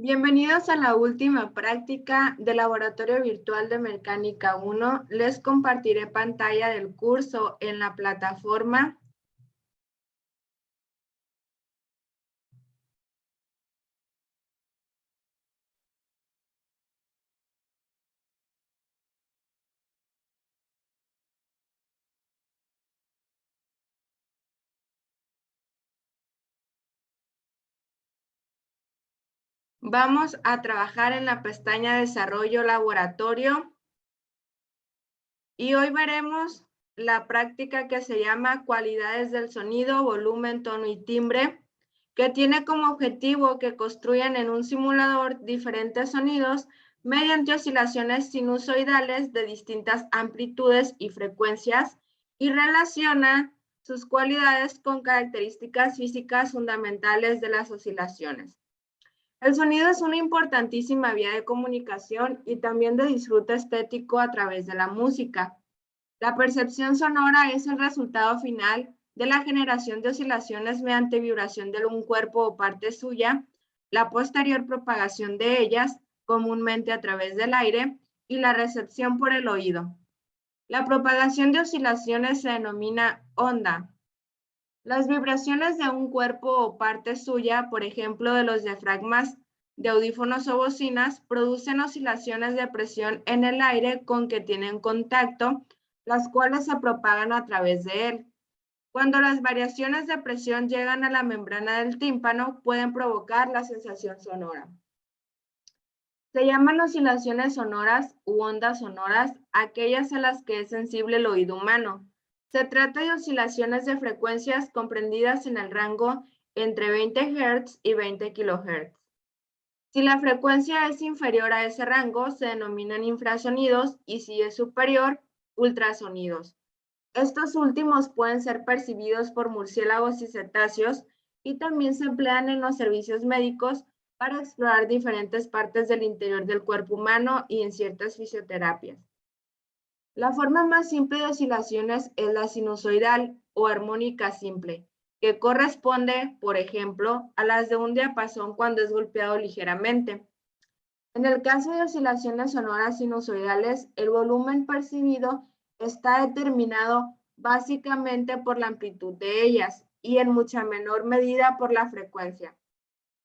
Bienvenidos a la última práctica del Laboratorio Virtual de Mecánica 1. Les compartiré pantalla del curso en la plataforma. Vamos a trabajar en la pestaña Desarrollo Laboratorio y hoy veremos la práctica que se llama Cualidades del sonido, volumen, tono y timbre, que tiene como objetivo que construyan en un simulador diferentes sonidos mediante oscilaciones sinusoidales de distintas amplitudes y frecuencias y relaciona sus cualidades con características físicas fundamentales de las oscilaciones. El sonido es una importantísima vía de comunicación y también de disfrute estético a través de la música. La percepción sonora es el resultado final de la generación de oscilaciones mediante vibración de un cuerpo o parte suya, la posterior propagación de ellas, comúnmente a través del aire, y la recepción por el oído. La propagación de oscilaciones se denomina onda. Las vibraciones de un cuerpo o parte suya, por ejemplo de los diafragmas de audífonos o bocinas, producen oscilaciones de presión en el aire con que tienen contacto, las cuales se propagan a través de él. Cuando las variaciones de presión llegan a la membrana del tímpano, pueden provocar la sensación sonora. Se llaman oscilaciones sonoras u ondas sonoras aquellas a las que es sensible el oído humano. Se trata de oscilaciones de frecuencias comprendidas en el rango entre 20 Hz y 20 kHz. Si la frecuencia es inferior a ese rango, se denominan infrasonidos y si es superior, ultrasonidos. Estos últimos pueden ser percibidos por murciélagos y cetáceos y también se emplean en los servicios médicos para explorar diferentes partes del interior del cuerpo humano y en ciertas fisioterapias. La forma más simple de oscilaciones es la sinusoidal o armónica simple, que corresponde, por ejemplo, a las de un diapasón cuando es golpeado ligeramente. En el caso de oscilaciones sonoras sinusoidales, el volumen percibido está determinado básicamente por la amplitud de ellas y en mucha menor medida por la frecuencia.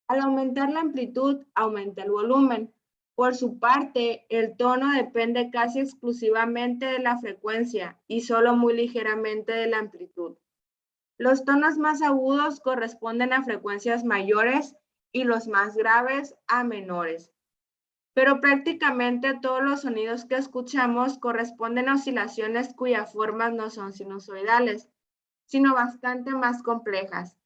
Al aumentar la amplitud, aumenta el volumen. Por su parte, el tono depende casi exclusivamente de la frecuencia y solo muy ligeramente de la amplitud. Los tonos más agudos corresponden a frecuencias mayores y los más graves a menores. Pero prácticamente todos los sonidos que escuchamos corresponden a oscilaciones cuyas formas no son sinusoidales, sino bastante más complejas.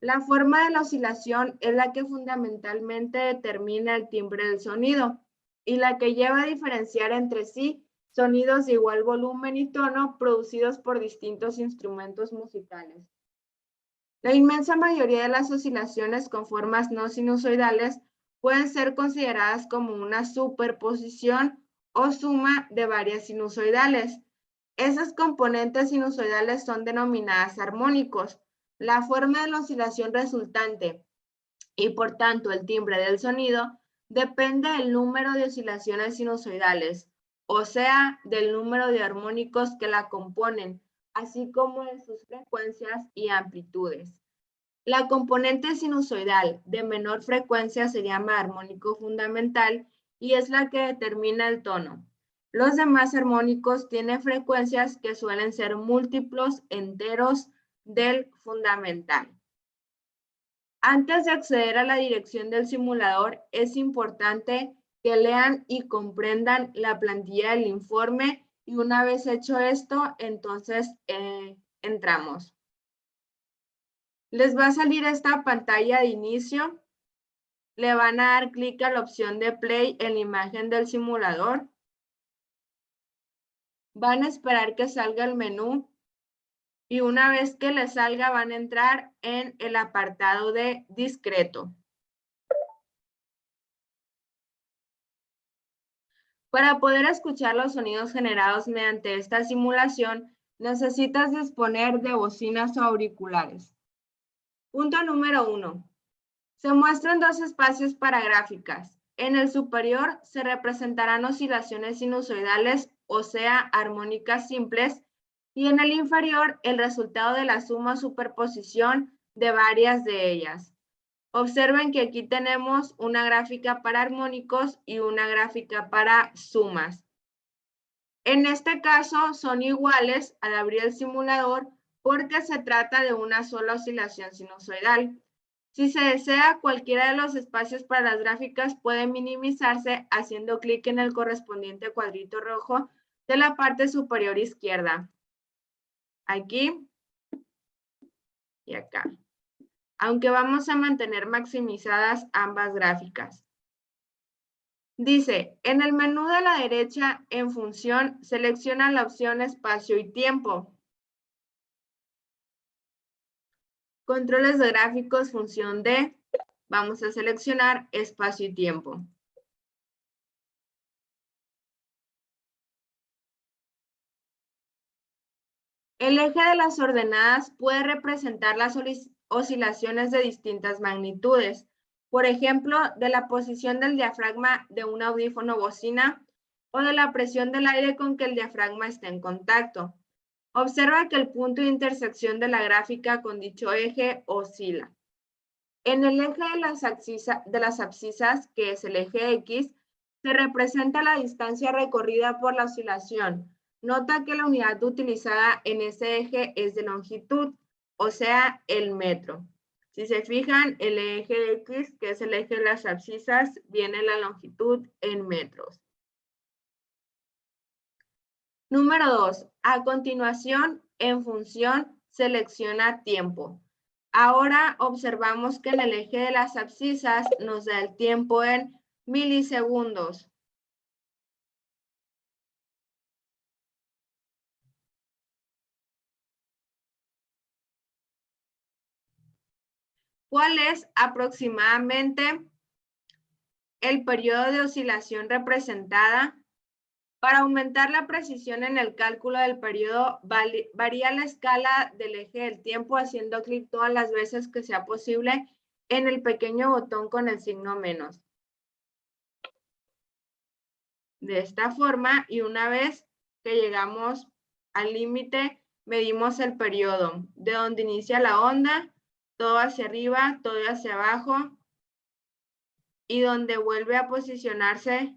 La forma de la oscilación es la que fundamentalmente determina el timbre del sonido y la que lleva a diferenciar entre sí sonidos de igual volumen y tono producidos por distintos instrumentos musicales. La inmensa mayoría de las oscilaciones con formas no sinusoidales pueden ser consideradas como una superposición o suma de varias sinusoidales. Esas componentes sinusoidales son denominadas armónicos. La forma de la oscilación resultante y por tanto el timbre del sonido depende del número de oscilaciones sinusoidales, o sea, del número de armónicos que la componen, así como de sus frecuencias y amplitudes. La componente sinusoidal de menor frecuencia se llama armónico fundamental y es la que determina el tono. Los demás armónicos tienen frecuencias que suelen ser múltiplos enteros del fundamental. Antes de acceder a la dirección del simulador, es importante que lean y comprendan la plantilla del informe y una vez hecho esto, entonces entramos. Les va a salir esta pantalla de inicio. Le van a dar clic a la opción de play en la imagen del simulador. Van a esperar que salga el menú y una vez que les salga van a entrar en el apartado de discreto. Para poder escuchar los sonidos generados mediante esta simulación, necesitas disponer de bocinas o auriculares. Punto número 1. Se muestran dos espacios para gráficas. En el superior se representarán oscilaciones sinusoidales, o sea, armónicas simples, y en el inferior el resultado de la suma o superposición de varias de ellas. Observen que aquí tenemos una gráfica para armónicos y una gráfica para sumas. En este caso son iguales al abrir el simulador porque se trata de una sola oscilación sinusoidal. Si se desea, cualquiera de los espacios para las gráficas puede minimizarse haciendo clic en el correspondiente cuadrito rojo de la parte superior izquierda. Aquí y acá. Aunque vamos a mantener maximizadas ambas gráficas. Dice, en el menú de la derecha, en función, selecciona la opción espacio y tiempo. Controles de gráficos, función D. Vamos a seleccionar espacio y tiempo. El eje de las ordenadas puede representar las oscilaciones de distintas magnitudes. Por ejemplo, de la posición del diafragma de un audífono bocina o de la presión del aire con que el diafragma está en contacto. Observa que el punto de intersección de la gráfica con dicho eje oscila. En el eje de las abscisas, que es el eje X, se representa la distancia recorrida por la oscilación. Nota que la unidad utilizada en ese eje es de longitud, o sea, el metro. Si se fijan, el eje X, que es el eje de las abscisas, viene la longitud en metros. Número 2. A continuación, en función, selecciona tiempo. Ahora observamos que en el eje de las abscisas nos da el tiempo en milisegundos. ¿Cuál es aproximadamente el periodo de oscilación representada? Para aumentar la precisión en el cálculo del periodo, varía la escala del eje del tiempo haciendo clic todas las veces que sea posible en el pequeño botón con el signo menos. De esta forma, y una vez que llegamos al límite, medimos el periodo, de donde inicia la onda, todo hacia arriba, todo hacia abajo, y donde vuelve a posicionarse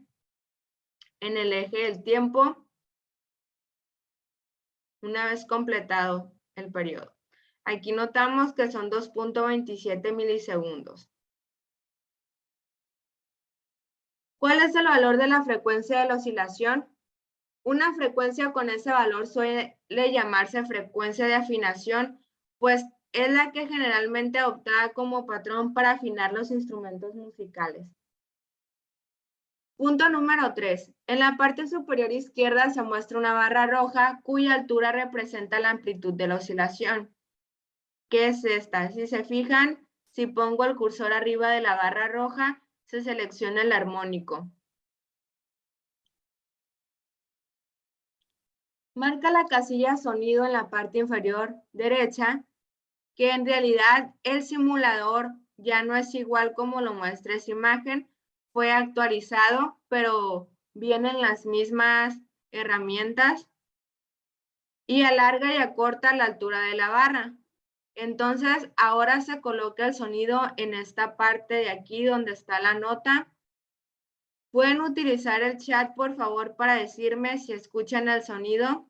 en el eje del tiempo, una vez completado el periodo. Aquí notamos que son 2.27 milisegundos. ¿Cuál es el valor de la frecuencia de la oscilación? Una frecuencia con ese valor suele llamarse frecuencia de afinación, pues es la que generalmente adoptada como patrón para afinar los instrumentos musicales. Punto número 3. En la parte superior izquierda se muestra una barra roja cuya altura representa la amplitud de la oscilación. ¿Qué es esta? Si se fijan, si pongo el cursor arriba de la barra roja, se selecciona el armónico. Marca la casilla sonido en la parte inferior derecha, que en realidad el simulador ya no es igual como lo muestra esa imagen, fue actualizado, pero vienen las mismas herramientas y alarga y acorta la altura de la barra. Entonces, ahora se coloca el sonido en esta parte de aquí donde está la nota. Pueden utilizar el chat, por favor, para decirme si escuchan el sonido.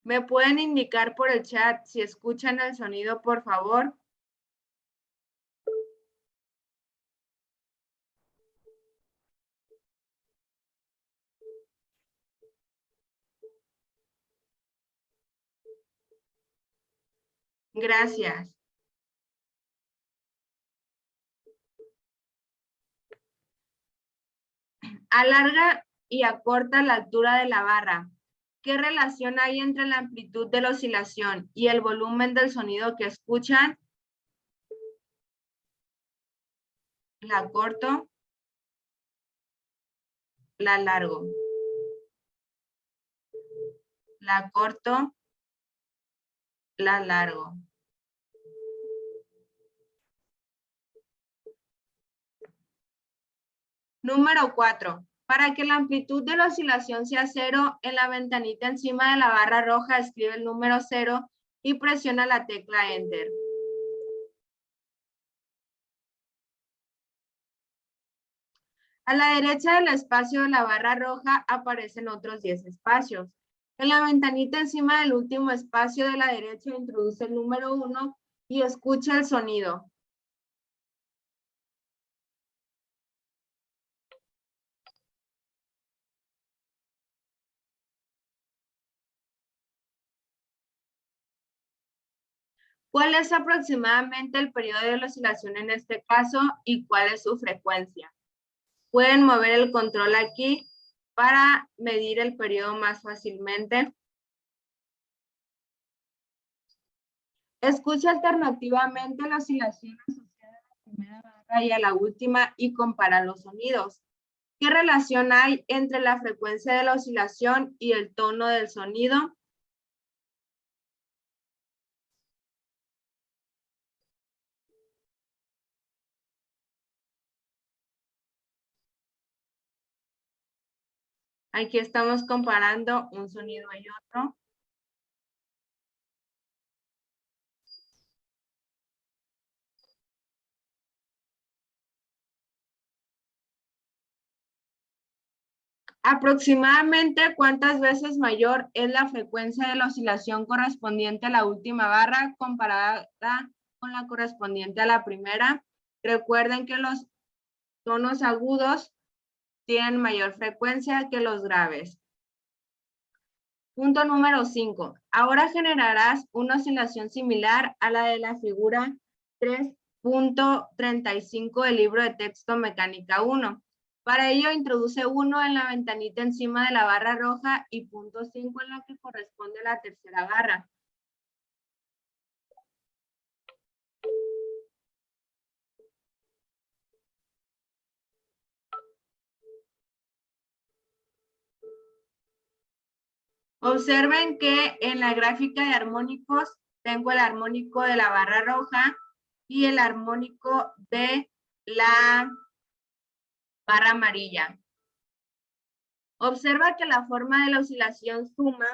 ¿Me pueden indicar por el chat si escuchan el sonido, por favor? Gracias. Alarga y acorta la altura de la barra. ¿Qué relación hay entre la amplitud de la oscilación y el volumen del sonido que escuchan? La corto, la largo. La corto, la largo. Número 4. Para que la amplitud de la oscilación sea 0, en la ventanita encima de la barra roja escribe el número 0 y presiona la tecla Enter. A la derecha del espacio de la barra roja aparecen otros 10 espacios. En la ventanita encima del último espacio de la derecha introduce el número 1 y escucha el sonido. ¿Cuál es aproximadamente el periodo de la oscilación en este caso y cuál es su frecuencia? Pueden mover el control aquí para medir el periodo más fácilmente. Escucha alternativamente la oscilación asociada a la primera barra y a la última y compara los sonidos. ¿Qué relación hay entre la frecuencia de la oscilación y el tono del sonido? Aquí estamos comparando un sonido y otro. Aproximadamente, ¿cuántas veces mayor es la frecuencia de la oscilación correspondiente a la última barra comparada con la correspondiente a la primera? Recuerden que los tonos agudos tienen mayor frecuencia que los graves. Punto número 5. Ahora generarás una oscilación similar a la de la figura 3.35 del libro de texto Mecánica 1. Para ello, introduce 1 en la ventanita encima de la barra roja y punto 5 en la que corresponde a la tercera barra. Observen que en la gráfica de armónicos tengo el armónico de la barra roja y el armónico de la barra amarilla. Observa que la forma de la oscilación suma,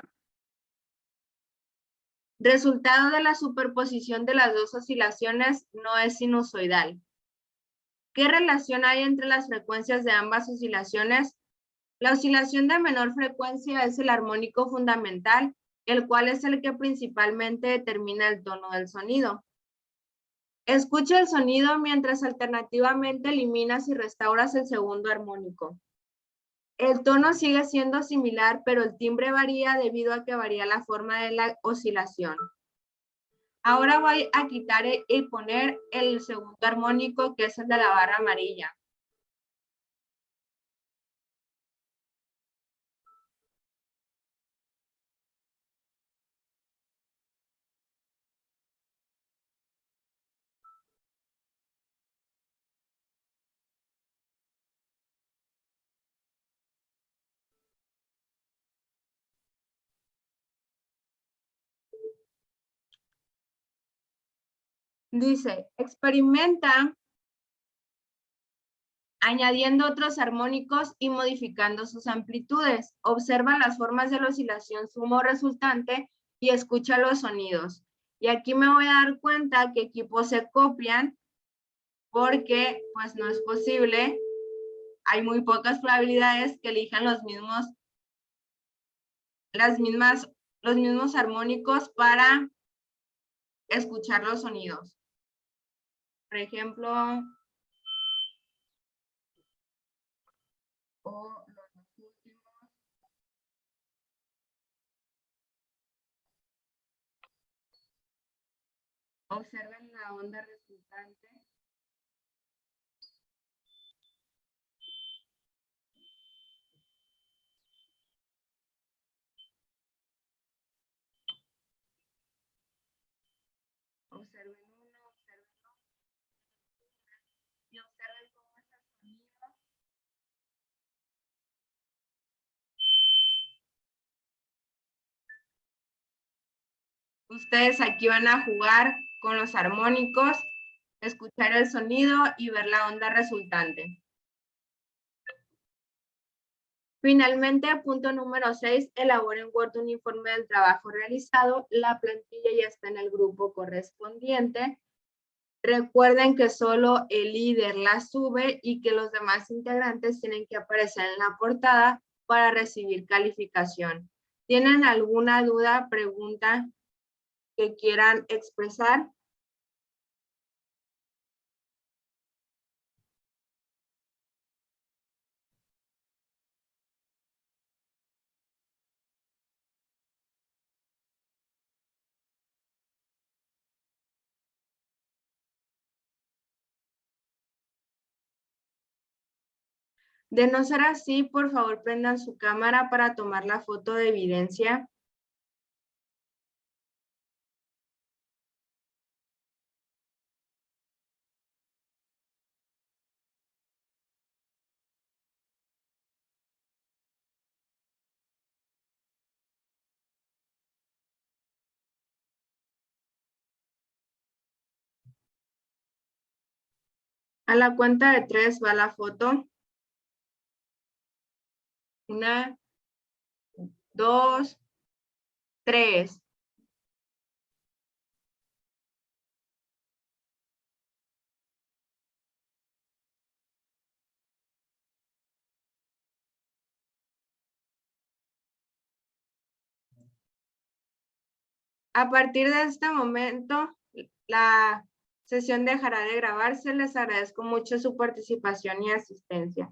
resultado de la superposición de las dos oscilaciones, no es sinusoidal. ¿Qué relación hay entre las frecuencias de ambas oscilaciones? La oscilación de menor frecuencia es el armónico fundamental, el cual es el que principalmente determina el tono del sonido. Escucha el sonido mientras alternativamente eliminas y restauras el segundo armónico. El tono sigue siendo similar, pero el timbre varía debido a que varía la forma de la oscilación. Ahora voy a quitar y poner el segundo armónico, que es el de la barra amarilla. Dice, experimenta añadiendo otros armónicos y modificando sus amplitudes. Observa las formas de la oscilación sumo resultante y escucha los sonidos. Y aquí me voy a dar cuenta que equipos se copian porque pues no es posible. Hay muy pocas probabilidades que elijan los mismos armónicos para escuchar los sonidos. Por ejemplo, o los últimos. Observen la onda resultante. Ustedes aquí van a jugar con los armónicos, escuchar el sonido y ver la onda resultante. Finalmente, punto número 6, elabore en Word un informe del trabajo realizado. La plantilla ya está en el grupo correspondiente. Recuerden que solo el líder la sube y que los demás integrantes tienen que aparecer en la portada para recibir calificación. ¿Tienen alguna duda, pregunta que quieran expresar? De no ser así, por favor, prendan su cámara para tomar la foto de evidencia. A la cuenta de 3 va la foto. 1, 2, 3. A partir de este momento, la sesión dejará de grabarse. Les agradezco mucho su participación y asistencia.